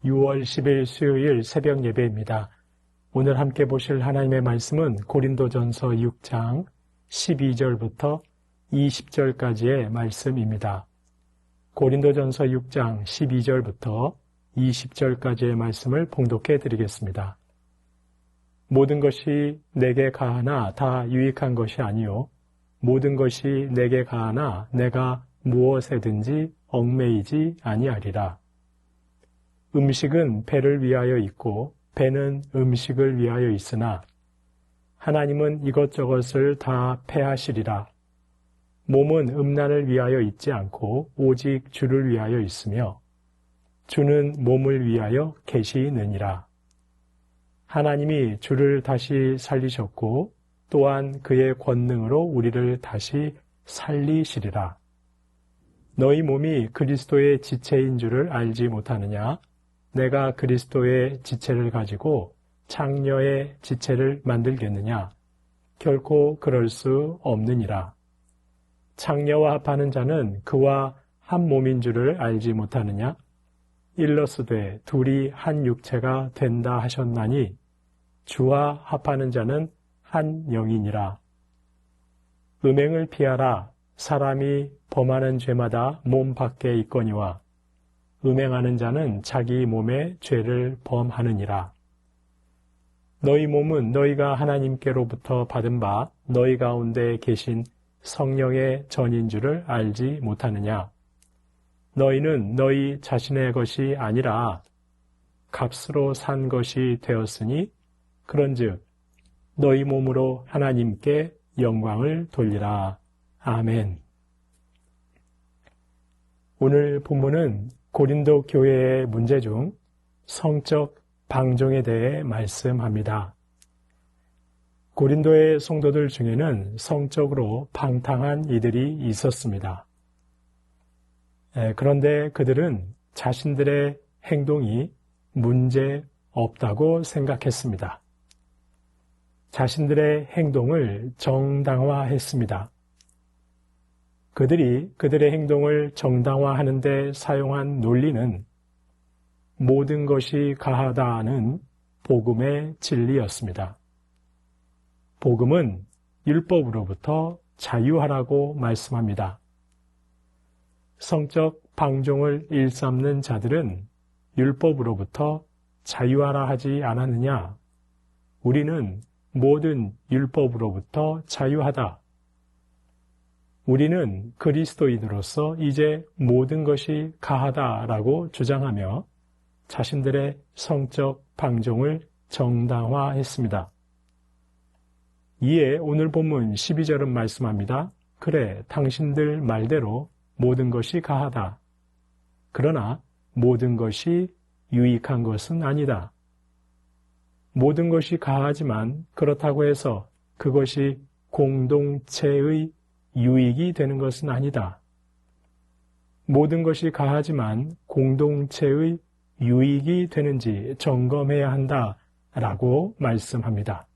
6월 10일 수요일 새벽 예배입니다. 오늘 함께 보실 하나님의 말씀은 고린도전서 6장 12절부터 20절까지의 말씀입니다. 고린도전서 6장 12절부터 20절까지의 말씀을 봉독해 드리겠습니다. 모든 것이 내게 가하나 다 유익한 것이 아니요 모든 것이 내게 가하나 내가 무엇에든지 얽매이지 아니하리라. 음식은 배를 위하여 있고 배는 음식을 위하여 있으나 하나님은 이것저것을 다 패하시리라. 몸은 음란을 위하여 있지 않고 오직 주를 위하여 있으며 주는 몸을 위하여 계시느니라. 하나님이 주를 다시 살리셨고 또한 그의 권능으로 우리를 다시 살리시리라. 너희 몸이 그리스도의 지체인 줄을 알지 못하느냐? 내가 그리스도의 지체를 가지고 창녀의 지체를 만들겠느냐? 결코 그럴 수 없느니라. 창녀와 합하는 자는 그와 한 몸인 줄을 알지 못하느냐? 일러스되 둘이 한 육체가 된다 하셨나니 주와 합하는 자는 한 영이니라. 음행을 피하라. 사람이 범하는 죄마다 몸 밖에 있거니와 음행하는 자는 자기 몸에 죄를 범하느니라. 너희 몸은 너희가 하나님께로부터 받은 바 너희 가운데 계신 성령의 전인 줄을 알지 못하느냐? 너희는 너희 자신의 것이 아니라 값으로 산 것이 되었으니 그런즉 너희 몸으로 하나님께 영광을 돌리라. 아멘. 오늘 본문은 고린도 교회의 문제 중 성적 방종에 대해 말씀합니다. 고린도의 성도들 중에는 성적으로 방탕한 이들이 있었습니다. 그런데 그들은 자신들의 행동이 문제 없다고 생각했습니다. 자신들의 행동을 정당화했습니다. 그들이 그들의 행동을 정당화하는 데 사용한 논리는 모든 것이 가하다는 복음의 진리였습니다. 복음은 율법으로부터 자유하라고 말씀합니다. 성적 방종을 일삼는 자들은 율법으로부터 자유하라 하지 않았느냐? 우리는 모든 율법으로부터 자유하다. 우리는 그리스도인으로서 이제 모든 것이 가하다라고 주장하며 자신들의 성적 방종을 정당화했습니다. 이에 오늘 본문 12절은 말씀합니다. 그래, 당신들 말대로 모든 것이 가하다. 그러나 모든 것이 유익한 것은 아니다. 모든 것이 가하지만 그렇다고 해서 그것이 공동체의 유익이 되는 것은 아니다. 모든 것이 가하지만 공동체의 유익이 되는지 점검해야 한다라고 말씀합니다.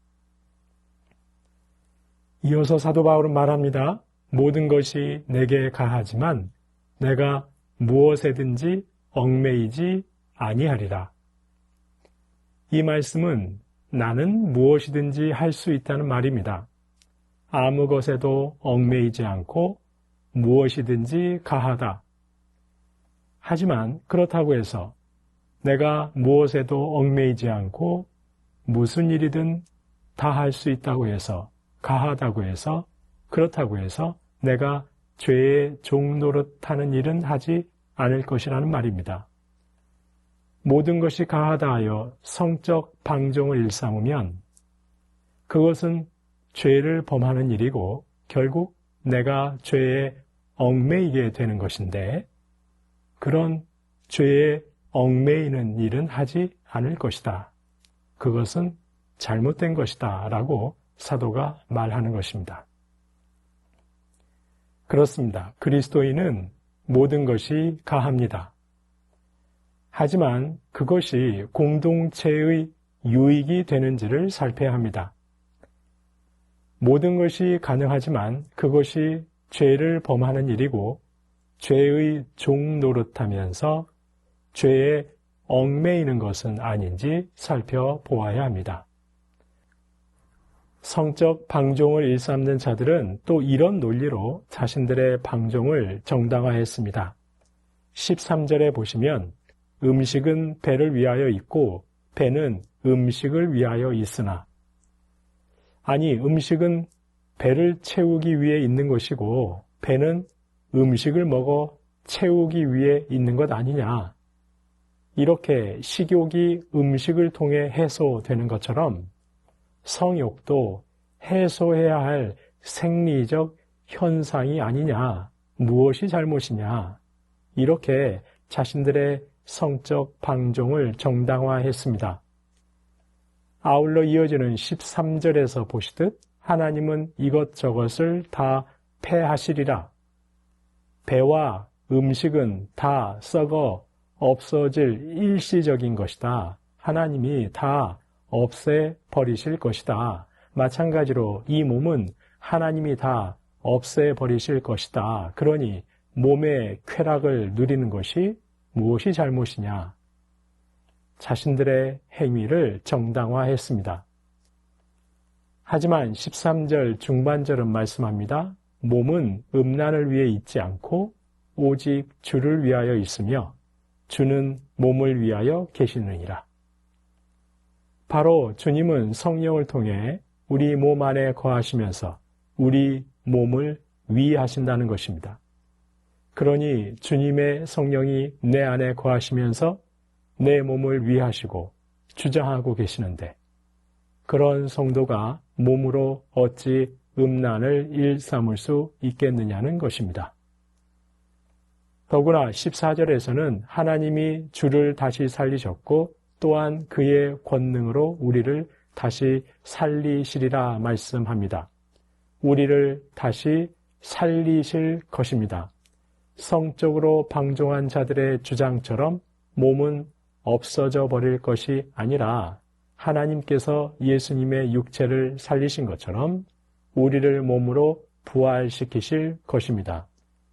이어서 사도 바울은 말합니다. 모든 것이 내게 가하지만 내가 무엇에든지 얽매이지 아니하리라. 이 말씀은 나는 무엇이든지 할 수 있다는 말입니다. 아무 것에도 얽매이지 않고 무엇이든지 가하다. 하지만 그렇다고 해서 내가 무엇에도 얽매이지 않고 무슨 일이든 다 할 수 있다고 해서 가하다고 해서 그렇다고 해서 내가 죄의 종노릇하는 일은 하지 않을 것이라는 말입니다. 모든 것이 가하다 하여 성적 방종을 일삼으면 그것은 죄를 범하는 일이고 결국 내가 죄에 얽매이게 되는 것인데 그런 죄에 얽매이는 일은 하지 않을 것이다. 그것은 잘못된 것이다 라고 사도가 말하는 것입니다. 그렇습니다. 그리스도인은 모든 것이 가합니다. 하지만 그것이 공동체의 유익이 되는지를 살펴야 합니다. 모든 것이 가능하지만 그것이 죄를 범하는 일이고 죄의 종 노릇하면서 죄에 얽매이는 것은 아닌지 살펴보아야 합니다. 성적 방종을 일삼는 자들은 또 이런 논리로 자신들의 방종을 정당화했습니다. 13절에 보시면 음식은 배를 위하여 있고 배는 음식을 위하여 있으나, 아니 음식은 배를 채우기 위해 있는 것이고 배는 음식을 먹어 채우기 위해 있는 것 아니냐. 이렇게 식욕이 음식을 통해 해소되는 것처럼 성욕도 해소해야 할 생리적 현상이 아니냐, 무엇이 잘못이냐, 이렇게 자신들의 성적 방종을 정당화했습니다. 아울러 이어지는 13절에서 보시듯 하나님은 이것저것을 다 폐하시리라. 배와 음식은 다 썩어 없어질 일시적인 것이다. 하나님이 다 없애버리실 것이다. 마찬가지로 이 몸은 하나님이 다 없애버리실 것이다. 그러니 몸의 쾌락을 누리는 것이 무엇이 잘못이냐? 자신들의 행위를 정당화했습니다. 하지만 13절 중반절은 말씀합니다. 몸은 음란을 위해 있지 않고 오직 주를 위하여 있으며 주는 몸을 위하여 계시느니라. 바로 주님은 성령을 통해 우리 몸 안에 거하시면서 우리 몸을 위하신다는 것입니다. 그러니 주님의 성령이 내 안에 거하시면서 내 몸을 위하시고 주장하고 계시는데 그런 성도가 몸으로 어찌 음란을 일삼을 수 있겠느냐는 것입니다. 더구나 14절에서는 하나님이 주를 다시 살리셨고 또한 그의 권능으로 우리를 다시 살리시리라 말씀합니다. 우리를 다시 살리실 것입니다. 성적으로 방종한 자들의 주장처럼 몸은 없어져 버릴 것이 아니라 하나님께서 예수님의 육체를 살리신 것처럼 우리를 몸으로 부활시키실 것입니다.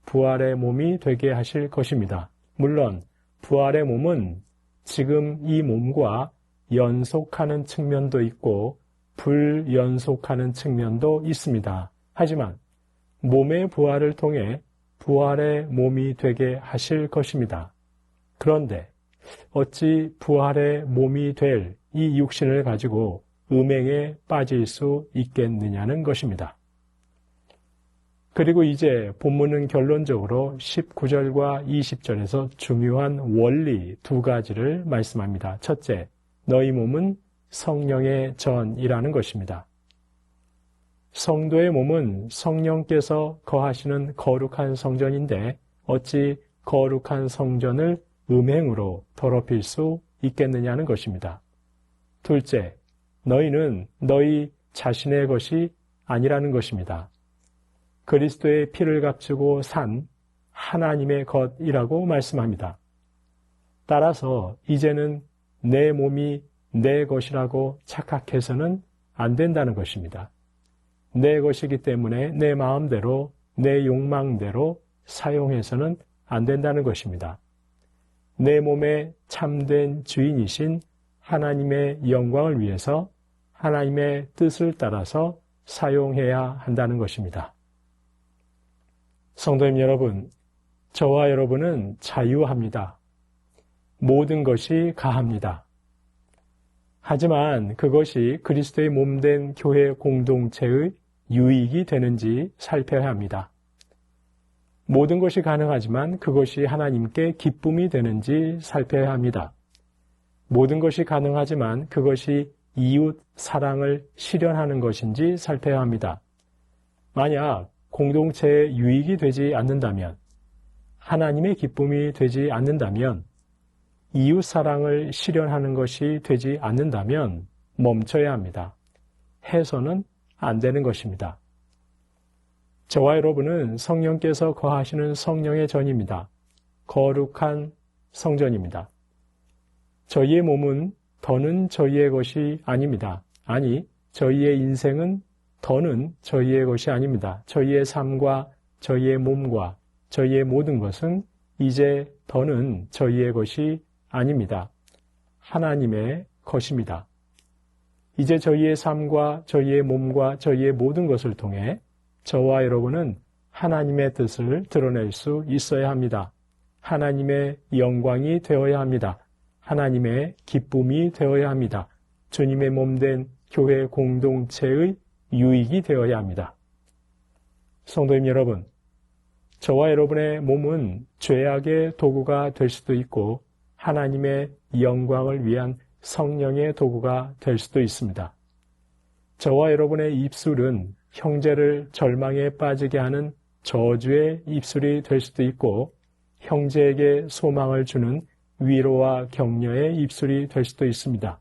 부활의 몸이 되게 하실 것입니다. 물론 부활의 몸은 지금 이 몸과 연속하는 측면도 있고 불연속하는 측면도 있습니다. 하지만 몸의 부활을 통해 부활의 몸이 되게 하실 것입니다. 그런데 어찌 부활의 몸이 될 이 육신을 가지고 음행에 빠질 수 있겠느냐는 것입니다. 그리고 이제 본문은 결론적으로 19절과 20절에서 중요한 원리 두 가지를 말씀합니다. 첫째, 너희 몸은 성령의 전이라는 것입니다. 성도의 몸은 성령께서 거하시는 거룩한 성전인데 어찌 거룩한 성전을 음행으로 더럽힐 수 있겠느냐는 것입니다. 둘째, 너희는 너희 자신의 것이 아니라는 것입니다. 그리스도의 피를 값주고 산 하나님의 것이라고 말씀합니다. 따라서 이제는 내 몸이 내 것이라고 착각해서는 안 된다는 것입니다. 내 것이기 때문에 내 마음대로, 내 욕망대로 사용해서는 안 된다는 것입니다. 내 몸의 참된 주인이신 하나님의 영광을 위해서 하나님의 뜻을 따라서 사용해야 한다는 것입니다. 성도님 여러분, 저와 여러분은 자유합니다. 모든 것이 가합니다. 하지만 그것이 그리스도의 몸된 교회 공동체의 유익이 되는지 살펴야 합니다. 모든 것이 가능하지만 그것이 하나님께 기쁨이 되는지 살펴야 합니다. 모든 것이 가능하지만 그것이 이웃 사랑을 실현하는 것인지 살펴야 합니다. 만약 공동체의 유익이 되지 않는다면, 하나님의 기쁨이 되지 않는다면, 이웃 사랑을 실현하는 것이 되지 않는다면 멈춰야 합니다. 해서는 안 되는 것입니다. 저와 여러분은 성령께서 거하시는 성령의 전입니다. 거룩한 성전입니다. 저희의 몸은 더는 저희의 것이 아닙니다. 아니, 저희의 인생은 더는 저희의 것이 아닙니다. 저희의 삶과 저희의 몸과 저희의 모든 것은 이제 더는 저희의 것이 아닙니다. 하나님의 것입니다. 이제 저희의 삶과 저희의 몸과 저희의 모든 것을 통해 저와 여러분은 하나님의 뜻을 드러낼 수 있어야 합니다. 하나님의 영광이 되어야 합니다. 하나님의 기쁨이 되어야 합니다. 주님의 몸된 교회 공동체의 유익이 되어야 합니다. 성도님 여러분, 저와 여러분의 몸은 죄악의 도구가 될 수도 있고 하나님의 영광을 위한 성령의 도구가 될 수도 있습니다. 저와 여러분의 입술은 형제를 절망에 빠지게 하는 저주의 입술이 될 수도 있고 형제에게 소망을 주는 위로와 격려의 입술이 될 수도 있습니다.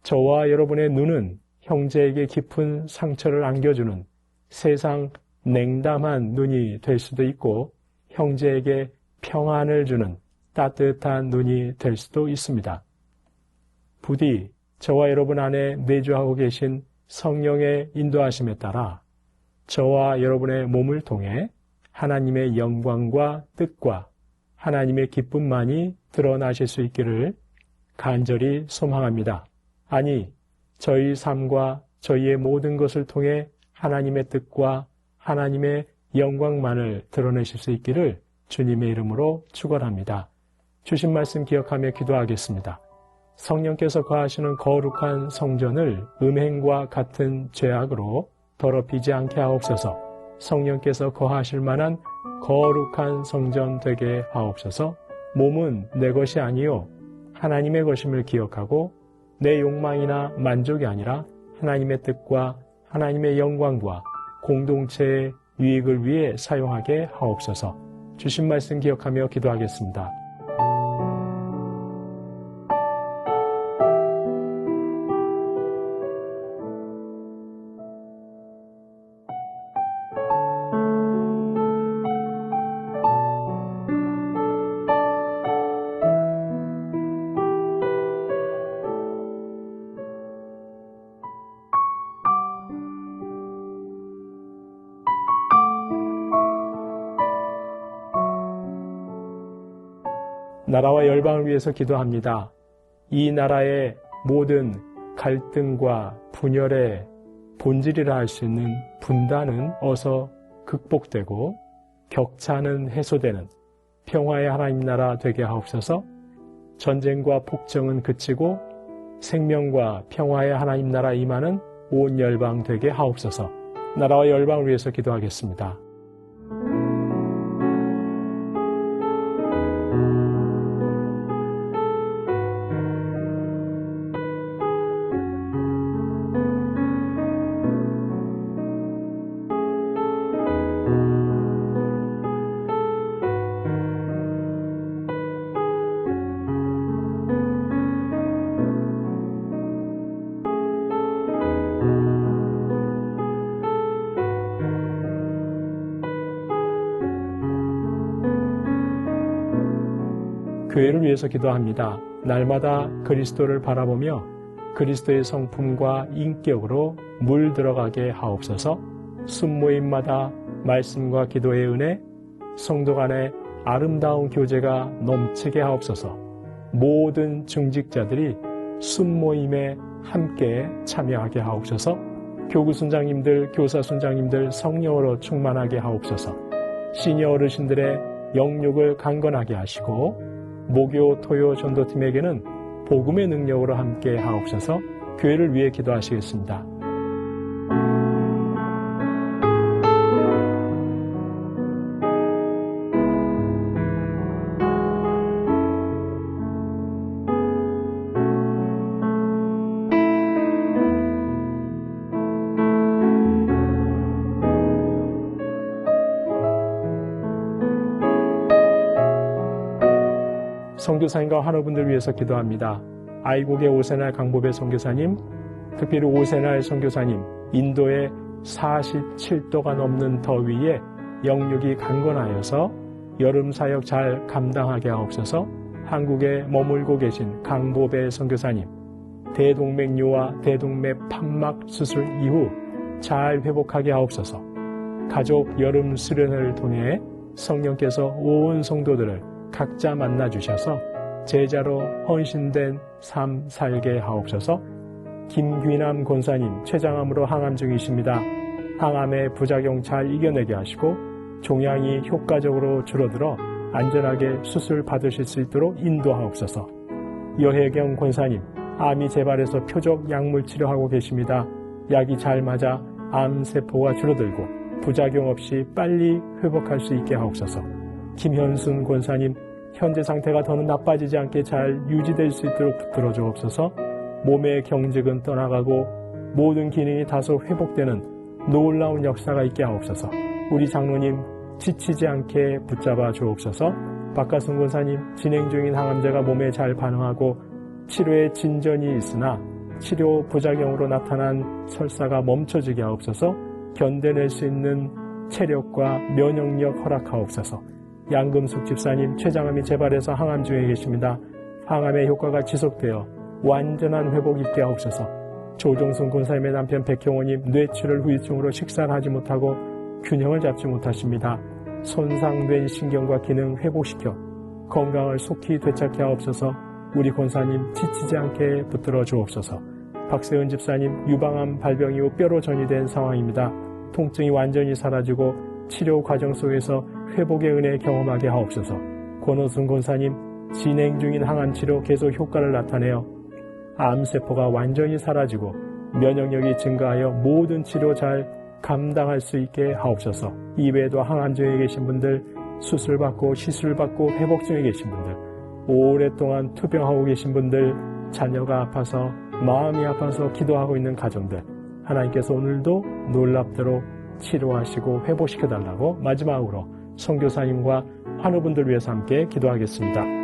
저와 여러분의 눈은 형제에게 깊은 상처를 안겨주는 세상 냉담한 눈이 될 수도 있고 형제에게 평안을 주는 따뜻한 눈이 될 수도 있습니다. 부디 저와 여러분 안에 내주하고 계신 성령의 인도하심에 따라 저와 여러분의 몸을 통해 하나님의 영광과 뜻과 하나님의 기쁨만이 드러나실 수 있기를 간절히 소망합니다. 아니, 저희 삶과 저희의 모든 것을 통해 하나님의 뜻과 하나님의 영광만을 드러내실 수 있기를 주님의 이름으로 축원합니다. 주신 말씀 기억하며 기도하겠습니다. 성령께서 거하시는 거룩한 성전을 음행과 같은 죄악으로 더럽히지 않게 하옵소서. 성령께서 거하실 만한 거룩한 성전 되게 하옵소서. 몸은 내 것이 아니요 하나님의 것임을 기억하고 내 욕망이나 만족이 아니라 하나님의 뜻과 하나님의 영광과 공동체의 유익을 위해 사용하게 하옵소서. 주신 말씀 기억하며 기도하겠습니다. 나라와 열방을 위해서 기도합니다. 이 나라의 모든 갈등과 분열의 본질이라 할 수 있는 분단은 어서 극복되고 격차는 해소되는 평화의 하나님 나라 되게 하옵소서. 전쟁과 폭정은 그치고 생명과 평화의 하나님 나라 임하는 온 열방 되게 하옵소서. 나라와 열방을 위해서 기도하겠습니다. 교회를 위해서 기도합니다. 날마다 그리스도를 바라보며 그리스도의 성품과 인격으로 물들어가게 하옵소서. 순모임마다 말씀과 기도의 은혜, 성도 간의 아름다운 교제가 넘치게 하옵소서. 모든 중직자들이 순모임에 함께 참여하게 하옵소서. 교구 순장님들, 교사 순장님들 성령으로 충만하게 하옵소서. 시니어 어르신들의 영육을 강건하게 하시고 모교, 토요, 전도팀에게는 복음의 능력으로 함께 하옵소서. 교회를 위해 기도하시겠습니다. 선교사님과 환우분들 위해서 기도합니다. 아이곡의 오세날 강보배 선교사님, 특별히 오세날 선교사님, 인도의 47도가 넘는 더위에 영육이 강건하여서 여름 사역 잘 감당하게 하옵소서. 한국에 머물고 계신 강보배 선교사님, 대동맥류와 대동맥 판막 수술 이후 잘 회복하게 하옵소서. 가족 여름 수련회를 통해 성령께서 온 성도들을 각자 만나 주셔서 제자로 헌신된 삶 살게 하옵소서. 김귀남 권사님 췌장암으로 항암 중이십니다. 항암의 부작용 잘 이겨내게 하시고 종양이 효과적으로 줄어들어 안전하게 수술 받으실 수 있도록 인도하옵소서. 여혜경 권사님 암이 재발해서 표적 약물 치료하고 계십니다. 약이 잘 맞아 암세포가 줄어들고 부작용 없이 빨리 회복할 수 있게 하옵소서. 김현순 권사님 현재 상태가 더는 나빠지지 않게 잘 유지될 수 있도록 붙들어 주옵소서. 몸의 경직은 떠나가고 모든 기능이 다소 회복되는 놀라운 역사가 있게 하옵소서. 우리 장로님 지치지 않게 붙잡아 주옵소서. 박가순 권사님 진행 중인 항암제가 몸에 잘 반응하고 치료에 진전이 있으나 치료 부작용으로 나타난 설사가 멈춰지게 하옵소서. 견뎌낼 수 있는 체력과 면역력 허락하옵소서. 양금숙 집사님 췌장암이 재발해서 항암 중에 계십니다. 항암의 효과가 지속되어 완전한 회복 있게 하옵소서. 조종순 권사님의 남편 백형호님 뇌출혈 후유증으로 식사를 하지 못하고 균형을 잡지 못하십니다. 손상된 신경과 기능 회복시켜 건강을 속히 되찾게 하옵소서. 우리 권사님 지치지 않게 붙들어 주옵소서. 박세은 집사님 유방암 발병 이후 뼈로 전이된 상황입니다. 통증이 완전히 사라지고 치료 과정 속에서 회복의 은혜 경험하게 하옵소서. 권호순 권사님 진행 중인 항암 치료 계속 효과를 나타내어 암세포가 완전히 사라지고 면역력이 증가하여 모든 치료 잘 감당할 수 있게 하옵소서. 이외에도 항암 중에 계신 분들, 수술받고 시술받고 회복 중에 계신 분들, 오랫동안 투병하고 계신 분들, 자녀가 아파서 마음이 아파서 기도하고 있는 가정들, 하나님께서 오늘도 놀랍도록 치료하시고 회복시켜달라고 마지막으로 선교사님과 환우분들 위해서 함께 기도하겠습니다.